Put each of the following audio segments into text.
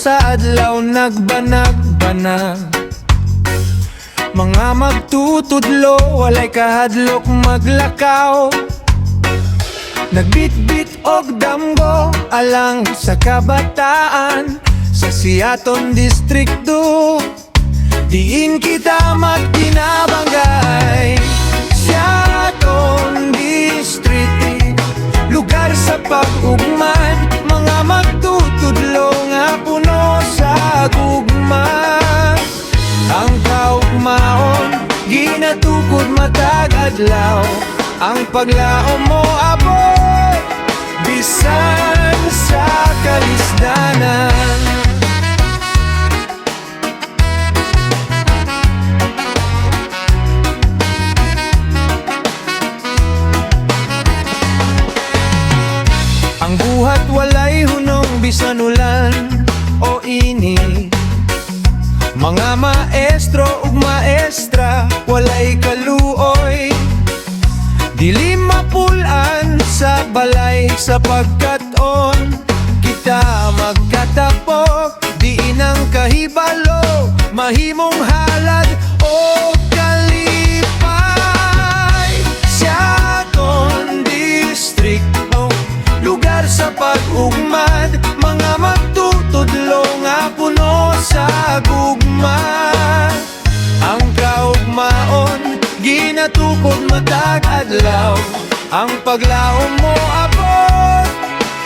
sa adlaw nagbanag-banag. Mga magtutudlo, walay kahadlok maglakaw. Nagbitbit og damgo alang sa kabataan sa Siaton Distrito. Diin kita magkinabanggay. Siaton Distrito, lugar sa pag-ugman. Mga magtutudlo nga puno sa gugma. Ang kaugmaon, ginatukod matag adlaw. Ang paglaom mo abot, bisan sa kalisdanan. Ang buhat walay hunong bisan ulan o init. Mga maestro ug maestra walay kaluoy. Dili mapulan sa balay sapagkat on kita magkatapok. Diin ang kahibalo, mahimong halad o kalipay. Siaton Distrito, lugar sa pag-ugmad. Mga magtutudlo nga puno sa gugma. Ang kaugmaon, ginatukod matag adlaw. Ang paglaom mo abot,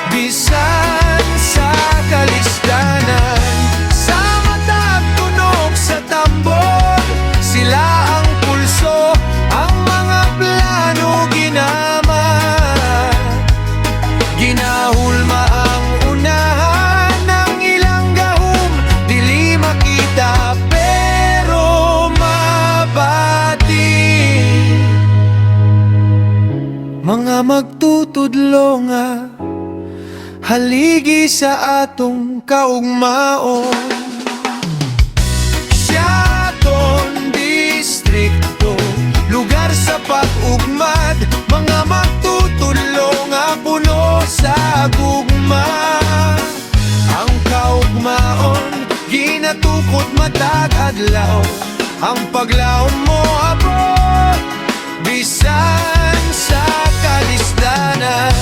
bisan sa kalisdanan. Sa matag tunog sa tambor, sila ang pulso, ang mga plano ginama. Ginahulma ang unahan ng ilang gahum. Dili makita pero mabati. Mga magtutudlo nga haligi sa atong kaugmaon. Siaton Distrito, lugar sa pag-ugmad. Mga magtutudlo nga puno sa gugma. Ang kaugmaon, ginatukod matag adlaw. Ang paglaom mo abot, bisan sa kalisdanan.